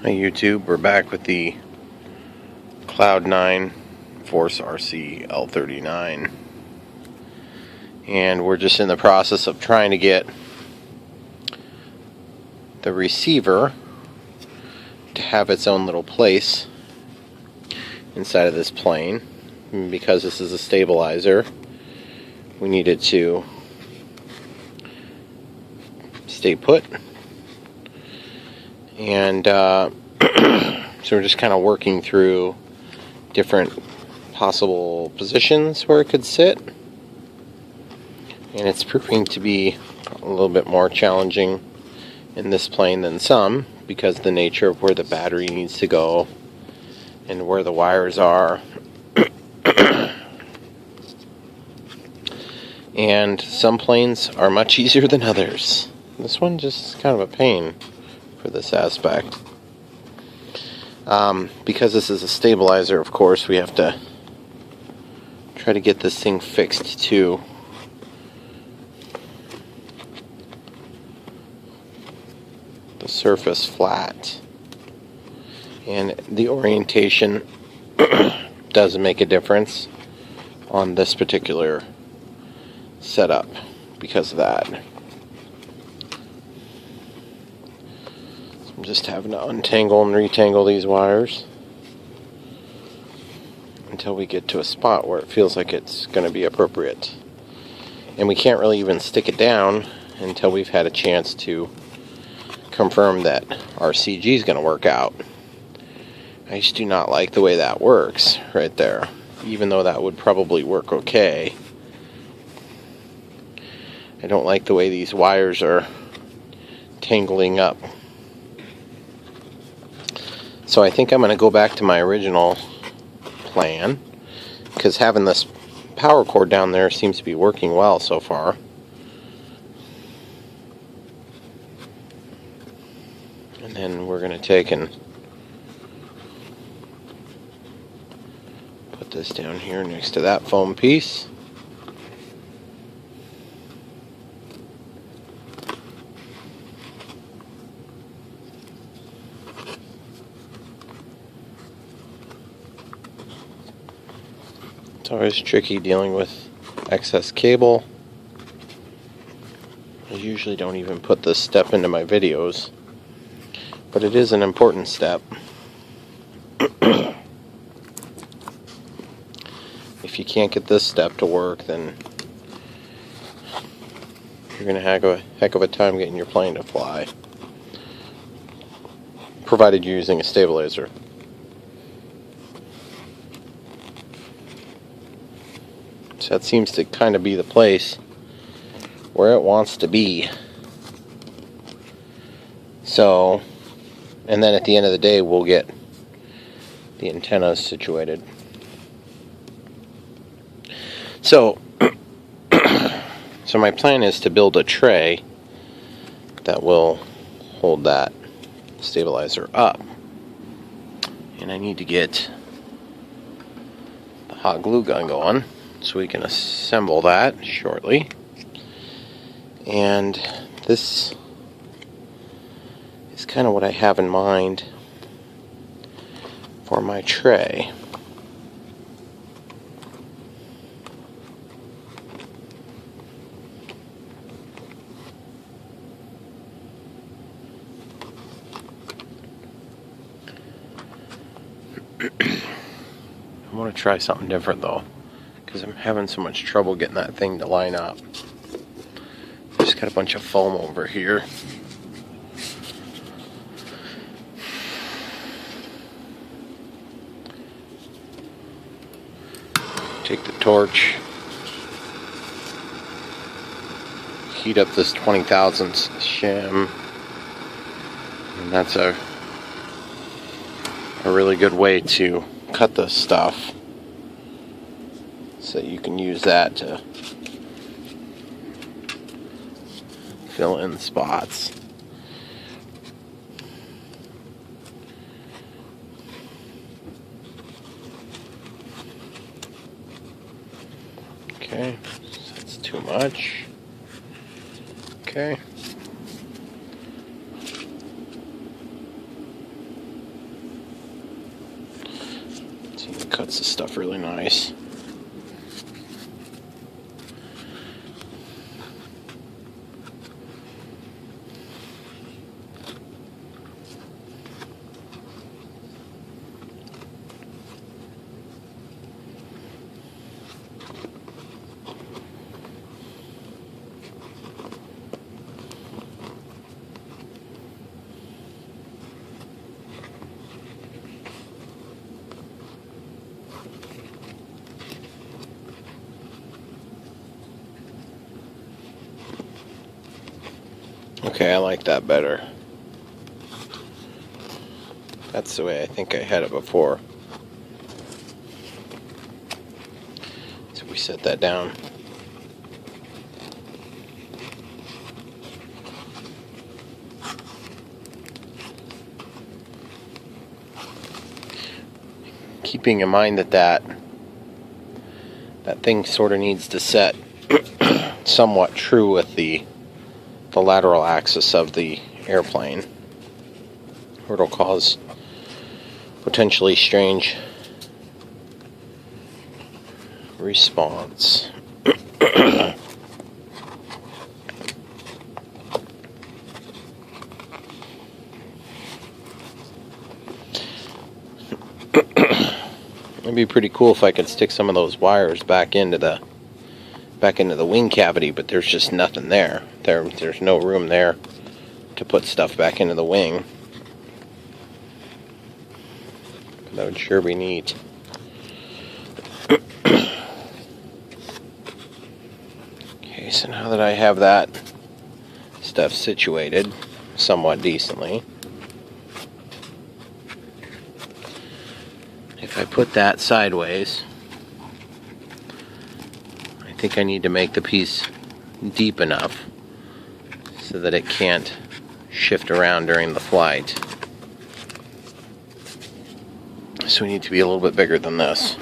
Hi YouTube, we're back with the Cloud9 Force RC L-39, and we're just in the process of trying to get the receiver to have its own little place inside of this plane. And because this is a stabilizer, we needed to stay put, and so we're just kind of working through different possible positions where it could sit, and it's proving to be a little bit more challenging in this plane than some, because of the nature of where the battery needs to go and where the wires are. And some planes are much easier than others. This one just is kind of a pain for this aspect. Because this is a stabilizer, of course, we have to try to get this thing fixed to the surface flat. And the orientation does make a difference on this particular setup because of that. So I'm just having to untangle and retangle these wires until we get to a spot where it feels like it's going to be appropriate. And we can't really even stick it down until we've had a chance to confirm that our CG is going to work out. I just do not like the way that works right there, even though that would probably work okay. I don't like the way these wires are tangling up. So I think I'm going to go back to my original plan, because having this power cord down there seems to be working well so far. And then we're going to take and put this down here next to that foam piece. It's always tricky dealing with excess cable. I usually don't even put this step into my videos, but it is an important step. If you can't get this step to work, then you're going to have a heck of a time getting your plane to fly, provided you're using a stabilizer. So that seems to kind of be the place where it wants to be. So, and then at the end of the day, we'll get the antennas situated. So, so my plan is to build a tray that will hold that stabilizer up. And I need to get the hot glue gun going, so we can assemble that shortly. And this is kind of what I have in mind for my tray. I want to try something different though, because I'm having so much trouble getting that thing to line up. Just got a bunch of foam over here. Take the torch, heat up this 20 thousandths shim, and that's a really good way to cut this stuff, so you can use that to fill in spots. Okay, so that's too much. Okay. sets the stuff really nice. Okay, I like that better. That's the way I think I had it before. So we set that down. Keeping in mind that thing sort of needs to set somewhat true with the lateral axis of the airplane, or it'll cause potentially strange response. It'd be pretty cool if I could stick some of those wires back into the wing cavity, but there's just nothing there. There's no room there to put stuff back into the wing. That would sure be neat. Okay, so now that I have that stuff situated somewhat decently, if I put that sideways, I think I need to make the piece deep enough so that it can't shift around during the flight. So we need to be a little bit bigger than this.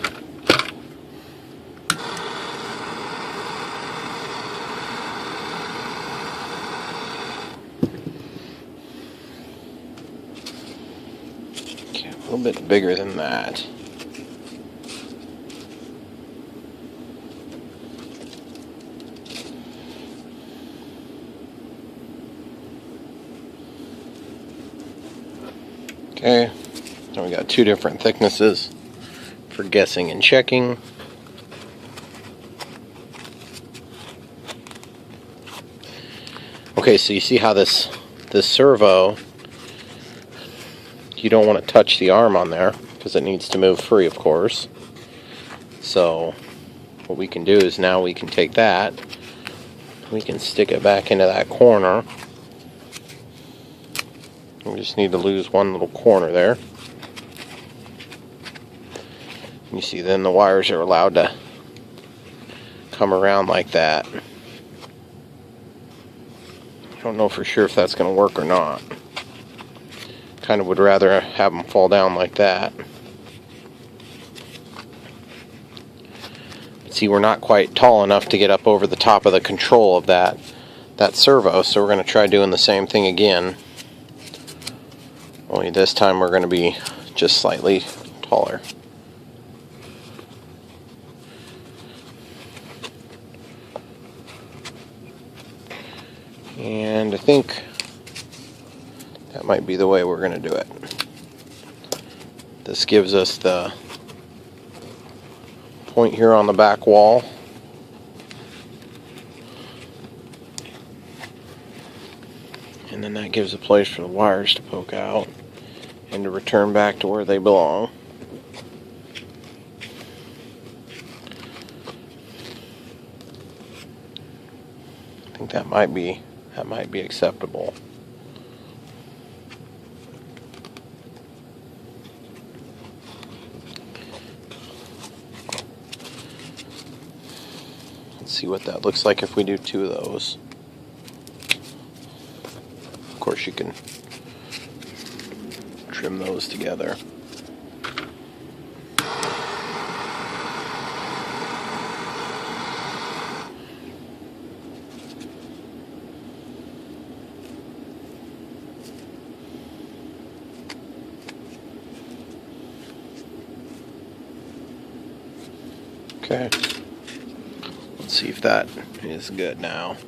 Okay, a little bit bigger than that. Okay, so we got two different thicknesses for guessing and checking. Okay, so you see how this servo, you don't want to touch the arm on there because it needs to move free, of course. So what we can do is now we can take that, we can stick it back into that corner. We just need to lose one little corner there. You see, then the wires are allowed to come around like that. I don't know for sure if that's going to work or not. Kind of would rather have them fall down like that. See, we're not quite tall enough to get up over the top of the control of that servo, so we're going to try doing the same thing again. Only this time we're going to be just slightly taller. And I think that might be the way we're going to do it. This gives us the point here on the back wall. And then that gives a place for the wires to poke out and to return back to where they belong. I think that might be acceptable. Let's see what that looks like if we do two of those. Of course, you can trim those together. Okay. Let's see if that is good now.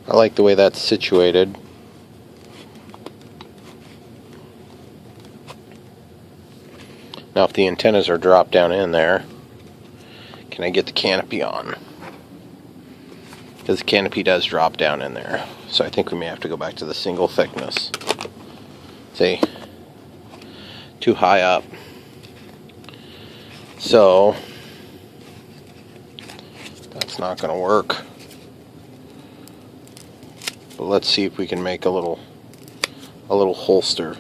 I like the way that's situated. Now if the antennas are dropped down in there, can I get the canopy on? Because the canopy does drop down in there. So I think we may have to go back to the single thickness. See? Too high up. So that's not going to work. But let's see if we can make a little holster.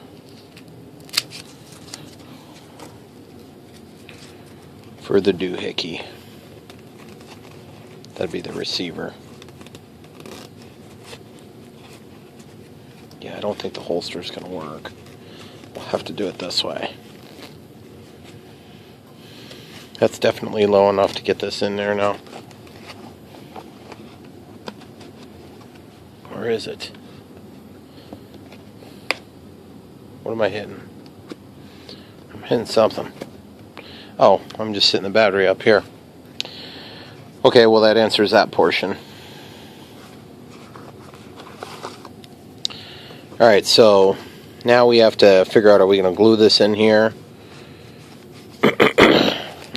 For the doohickey. That'd be the receiver. Yeah, I don't think the holster's gonna work. We'll have to do it this way. That's definitely low enough to get this in there now. Or is it? What am I hitting? I'm hitting something. Oh, I'm just sitting the battery up here. Okay, well that answers that portion. Alright, so now we have to figure out, are we going to glue this in here? Or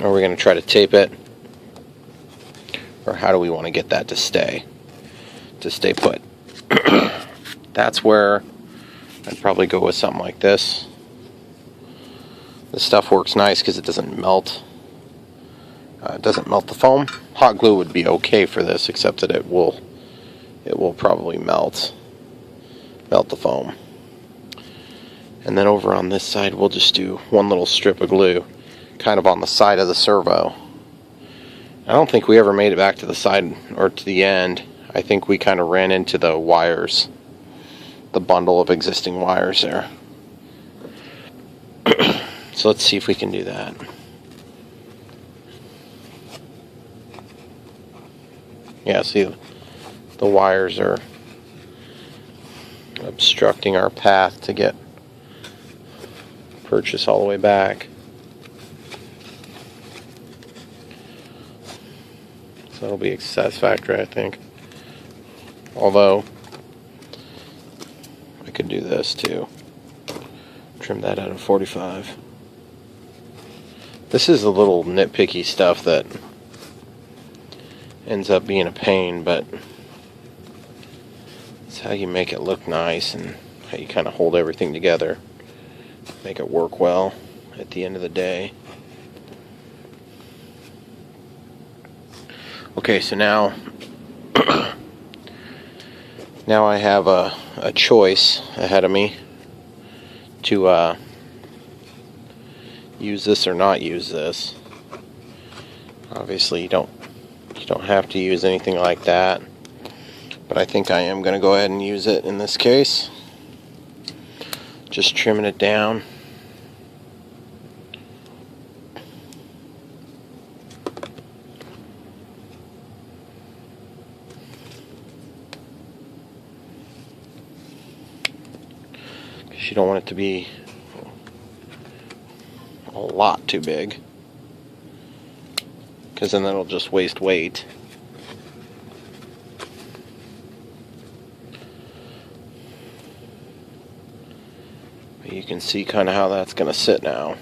are we going to try to tape it? Or how do we want to get that to stay put? That's where I'd probably go with something like this. This stuff works nice because it doesn't melt. It doesn't melt the foam. Hot glue would be okay for this, except that it will probably melt the foam. And then over on this side, we'll just do one little strip of glue, kind of on the side of the servo. I don't think we ever made it back to the side or to the end. I think we kind of ran into the wires, the bundle of existing wires there. So let's see if we can do that. Yeah, see, the wires are obstructing our path to get purchase all the way back. So that'll be satisfactory, I think. Although, I could do this too. Trim that out of 45. This is a little nitpicky stuff that ends up being a pain, but it's how you make it look nice and how you kind of hold everything together, make it work well at the end of the day. Okay, so now I have a choice ahead of me to use this or not use this. Obviously you don't have to use anything like that, but I think I am going to go ahead and use it in this case. Just trimming it down. Because you don't want it to be a lot too big, because then that'll just waste weight. But you can see kind of how that's going to sit now.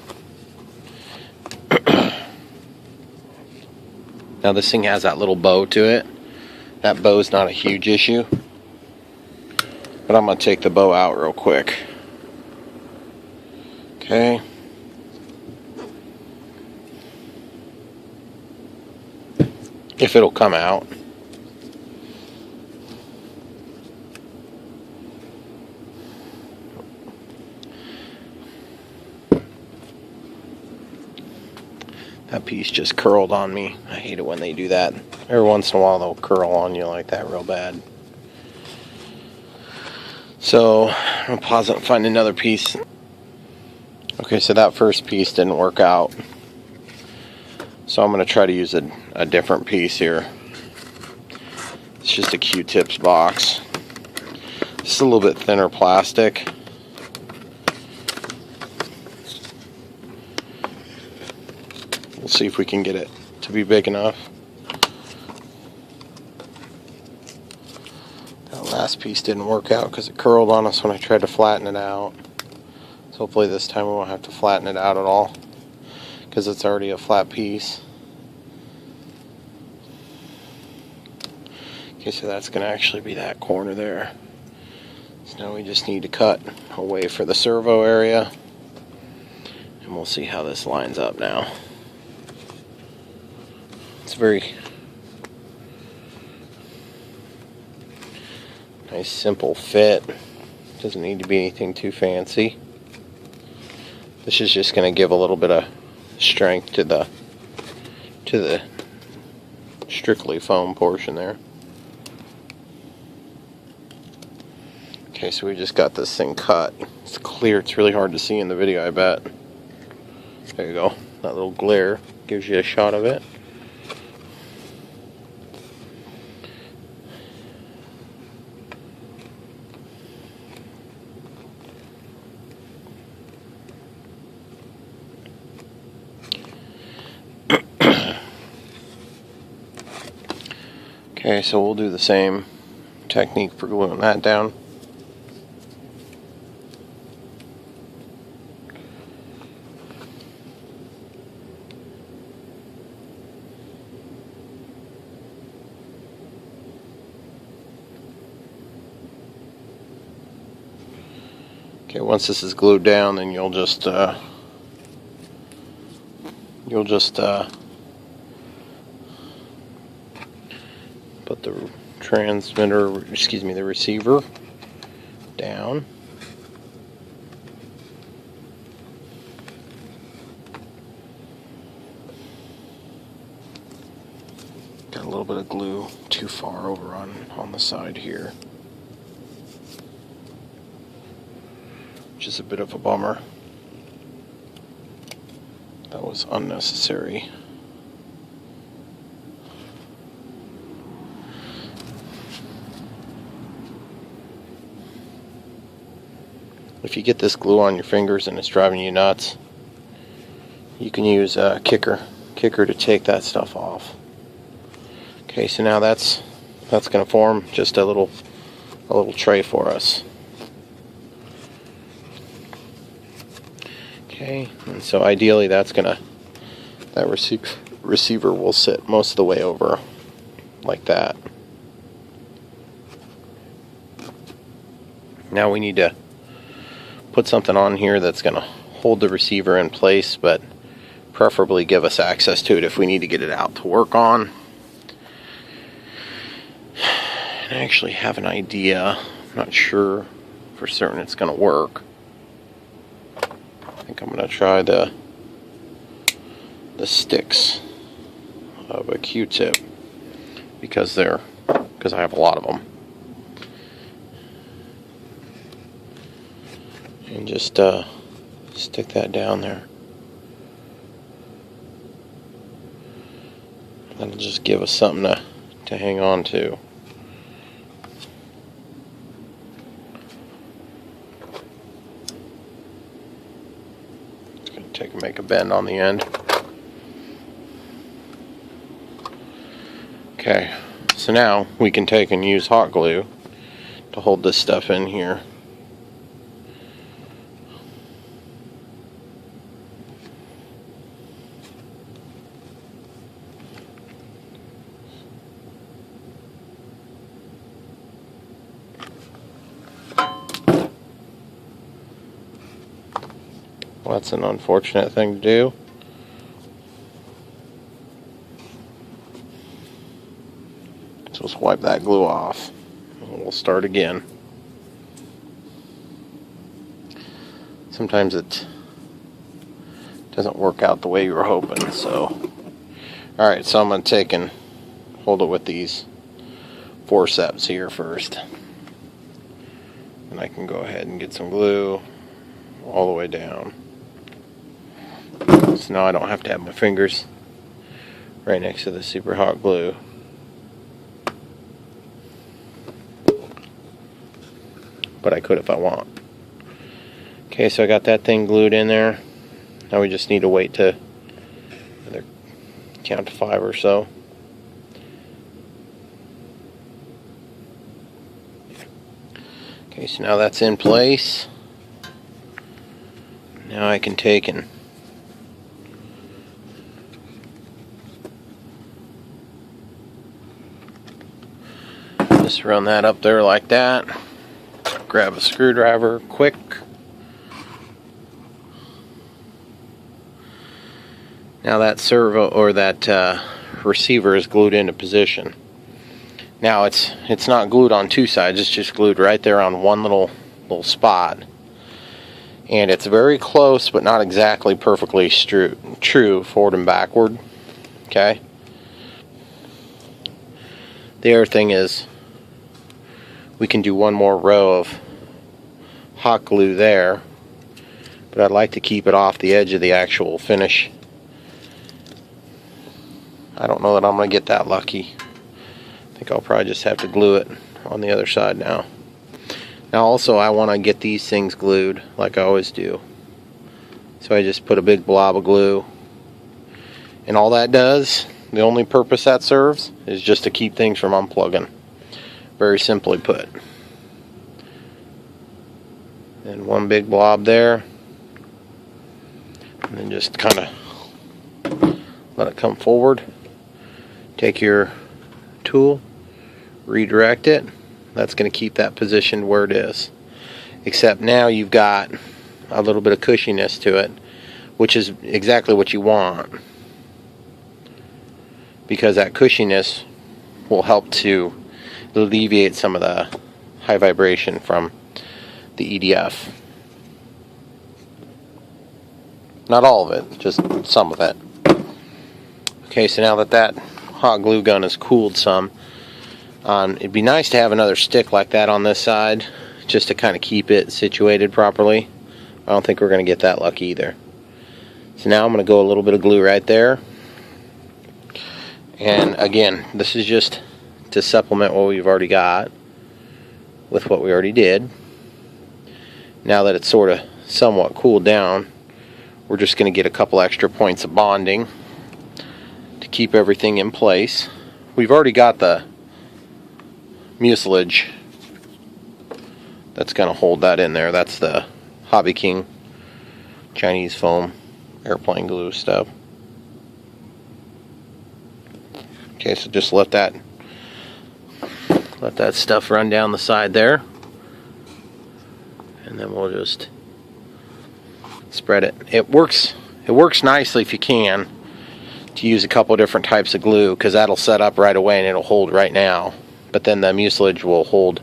Now this thing has that little bow to it. That bow's not a huge issue, but I'm going to take the bow out real quick. Okay. If it'll come out. That piece just curled on me. I hate it when they do that. Every once in a while they'll curl on you like that real bad. So, I'm going to pause it and find another piece. Okay, so that first piece didn't work out. So I'm going to try to use a different piece here. It's just a Q-tips box. Just a little bit thinner plastic. We'll see if we can get it to be big enough. That last piece didn't work out because it curled on us when I tried to flatten it out. So hopefully this time we won't have to flatten it out at all, because it's already a flat piece. Okay, so that's going to actually be that corner there. So now we just need to cut away for the servo area, and we'll see how this lines up now. It's a very nice, simple fit. Doesn't need to be anything too fancy. This is just going to give a little bit of strength to the strictly foam portion there. Okay, so we just got this thing cut. It's clear. It's really hard to see in the video, I bet. There you go. That little glare gives you a shot of it. Okay, so we'll do the same technique for gluing that down. Okay, once this is glued down, then you'll just put the transmitter, excuse me, the receiver down. Got a little bit of glue too far over on the side here, which is a bit of a bummer. That was unnecessary. If you get this glue on your fingers and it's driving you nuts, you can use a kicker to take that stuff off. Okay, so now that's going to form just a little tray for us. Okay, and so ideally that receiver will sit most of the way over like that. Now we need to put something on here that's going to hold the receiver in place, but preferably give us access to it if we need to get it out to work on. And I actually have an idea. I'm not sure for certain it's going to work. I think I'm going to try the sticks of a Q-tip because I have a lot of them. And just stick that down there. That'll just give us something to hang on to. It's going to make a bend on the end. Okay, so now we can take and use hot glue to hold this stuff in here. Well, that's an unfortunate thing to do. So let's wipe that glue off and we'll start again. Sometimes it doesn't work out the way you were hoping, so. Alright, so I'm going to take and hold it with these forceps here first. And I can go ahead and get some glue all the way down. So now I don't have to have my fingers right next to the super hot glue. But I could if I want. Okay, so I got that thing glued in there. Now we just need to wait to count to 5 or so. Okay, so now that's in place. Now I can take and just run that up there like that. Grab a screwdriver quick. Now that servo or that receiver is glued into position. Now it's not glued on two sides, it's just glued right there on one little spot. And it's very close, but not exactly perfectly true forward and backward. Okay? The other thing is, we can do one more row of hot glue there, but I'd like to keep it off the edge of the actual finish. I don't know that I'm going to get that lucky. I think I'll probably just have to glue it on the other side now. Now also I want to get these things glued like I always do. So I just put a big blob of glue. And all that does, the only purpose that serves, is just to keep things from unplugging. Very simply put. And one big blob there. And then just kind of let it come forward. Take your tool, redirect it. That's going to keep that positioned where it is. Except now you've got a little bit of cushiness to it, which is exactly what you want. Because that cushiness will help to alleviate some of the high vibration from the EDF. Not all of it, just some of it. Okay, so now that hot glue gun is cooled some, it'd be nice to have another stick like that on this side, just to kind of keep it situated properly. I don't think we're going to get that lucky either. So now I'm going to go a little bit of glue right there. And again, this is just to supplement what we've already got with what we already did. Now that it's sort of somewhat cooled down, we're just going to get a couple extra points of bonding to keep everything in place. We've already got the mucilage that's going to hold that in there. That's the Hobby King Chinese foam airplane glue stuff. Okay, so just let that stuff run down the side there, and then we'll just spread it. It works nicely if you can to use a couple different types of glue, because that'll set up right away and it'll hold right now. But then the mucilage will hold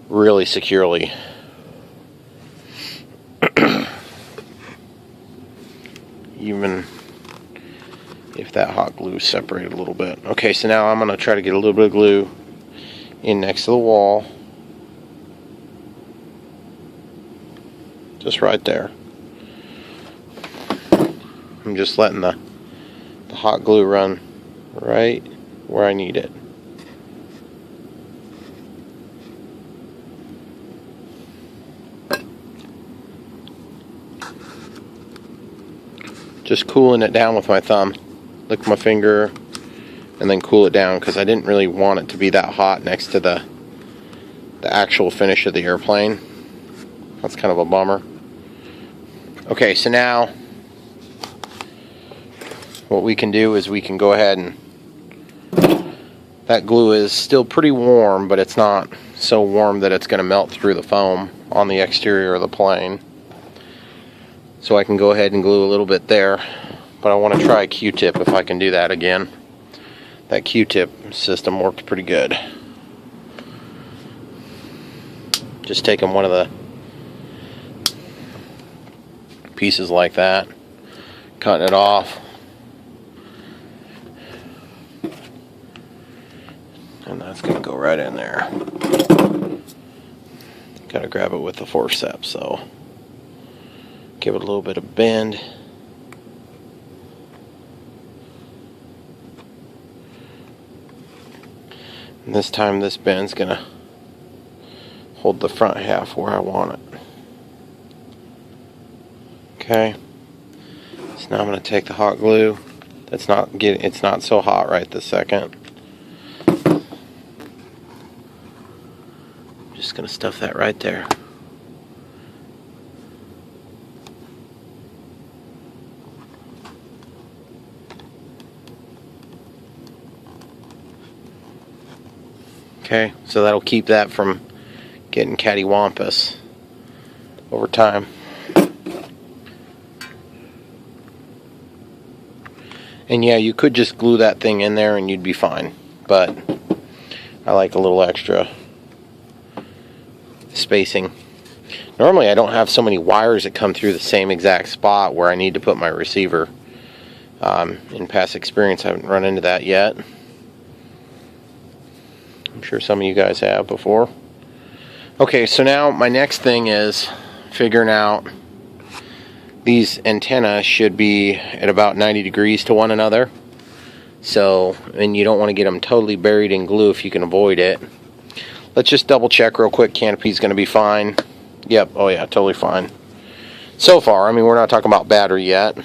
really securely. Even if that hot glue is separated a little bit. Okay, so now I'm going to try to get a little bit of glue in next to the wall. Just right there. I'm just letting the hot glue run right where I need it. Just cooling it down with my thumb. Lick my finger and then cool it down, because I didn't really want it to be that hot next to the actual finish of the airplane. That's kind of a bummer. Okay, so now what we can do is we can go ahead and, that glue is still pretty warm, but it's not so warm that it's going to melt through the foam on the exterior of the plane. So I can go ahead and glue a little bit there, but I want to try a Q-tip if I can do that again. That Q-tip system worked pretty good. Just taking one of the pieces like that, cutting it off, and that's going to go right in there. Got to grab it with the forceps, so give it a little bit of bend. And this time this bend's gonna hold the front half where I want it. Okay. So now I'm gonna take the hot glue. It's not so hot right this second. I'm just gonna stuff that right there. Okay, so that'll keep that from getting cattywampus over time. And yeah, you could just glue that thing in there and you'd be fine, but I like a little extra spacing. Normally I don't have so many wires that come through the same exact spot where I need to put my receiver. In past experience I haven't run into that yet. I'm sure some of you guys have before. Okay, so now my next thing is figuring out these antennas should be at about 90 degrees to one another. So, and you don't want to get them totally buried in glue if you can avoid it. Let's just double check real quick. Canopy's going to be fine. Yep, oh yeah, totally fine. So far, I mean, we're not talking about battery yet.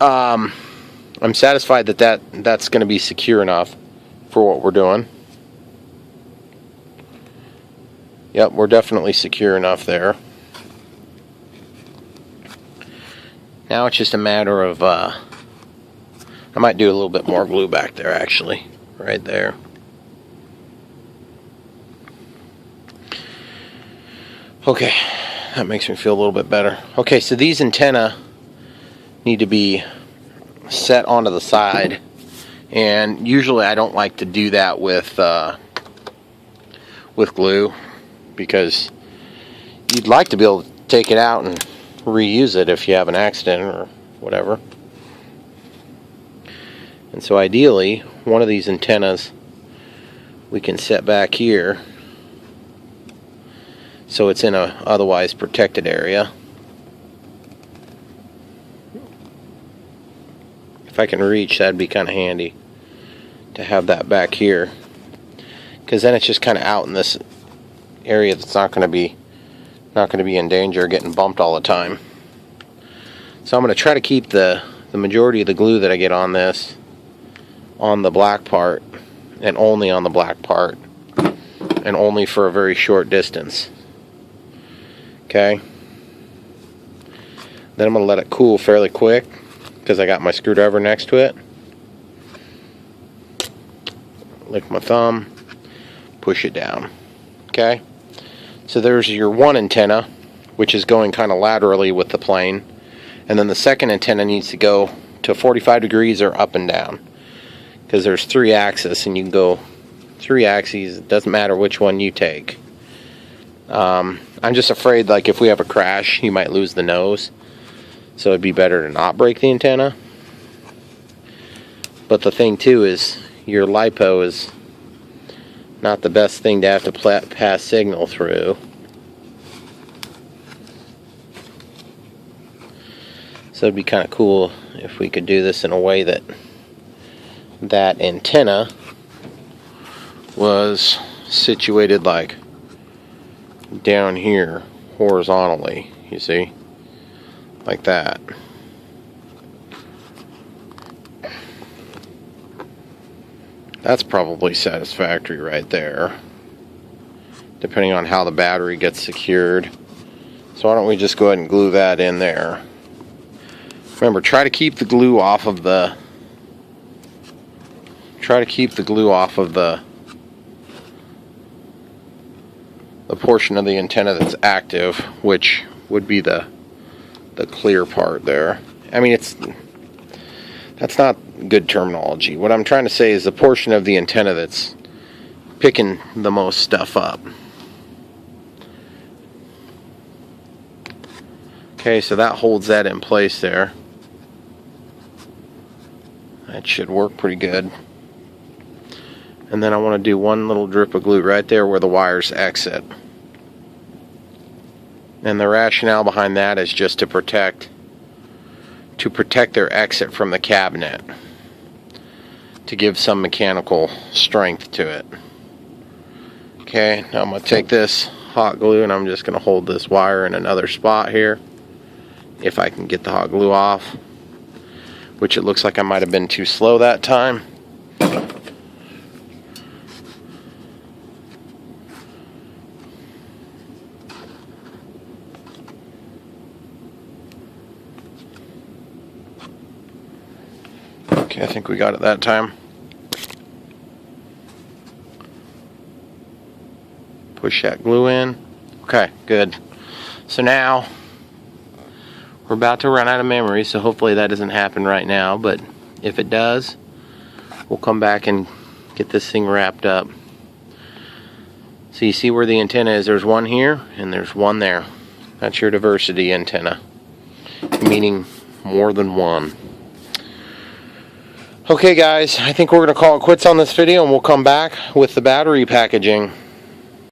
I'm satisfied that that's going to be secure enough for what we're doing. Yep, we're definitely secure enough there. Now it's just a matter of, I might do a little bit more glue back there actually, right there. Okay, that makes me feel a little bit better. Okay, so these antenna need to be set onto the side. And usually I don't like to do that with glue, because you'd like to be able to take it out and reuse it if you have an accident or whatever. And so ideally, one of these antennas we can set back here so it's in a otherwise protected area. If I can reach, that'd be kind of handy to have that back here, because then it's just kind of out in this area that's not going to be in danger of getting bumped all the time. So I'm going to try to keep the majority of the glue that I get on this on the black part, and only on the black part, and only for a very short distance. Okay, then I'm going to let it cool fairly quick, because I got my screwdriver next to it. Lick my thumb, push it down. Okay, so there's your one antenna, which is going kind of laterally with the plane, and then the second antenna needs to go to 45 degrees or up and down, because there's 3 axes and you can go 3 axes. It doesn't matter which one you take. I'm just afraid, like, if we have a crash, you might lose the nose. So it'd be better to not break the antenna. But the thing too is, your LiPo is not the best thing to have to pass signal through. So it'd be kind of cool if we could do this in a way that that antenna was situated like down here horizontally, you see? Like that. That's probably satisfactory right there, depending on how the battery gets secured. So why don't we just go ahead and glue that in there. Remember, try to keep the glue off of the portion of the antenna that's active, which would be the clear part there. I mean, that's not good terminology. What I'm trying to say is the portion of the antenna that's picking the most stuff up. Okay, so that holds that in place there. That should work pretty good. And then I want to do one little drip of glue right there where the wires exit. And the rationale behind that is just to protect their exit from the cabinet. to give some mechanical strength to it. Okay, now I'm going to take this hot glue and I'm just going to hold this wire in another spot here, if I can get the hot glue off, which it looks like I might have been too slow that time. Okay, I think we got it that time. Push that glue in. Okay, good. So now we're about to run out of memory, so hopefully that doesn't happen right now, but if it does, we'll come back and get this thing wrapped up. So you see where the antenna is? There's one here and there's one there. That's your diversity antenna, meaning more than one. Okay guys, I think we're going to call it quits on this video and we'll come back with the battery packaging.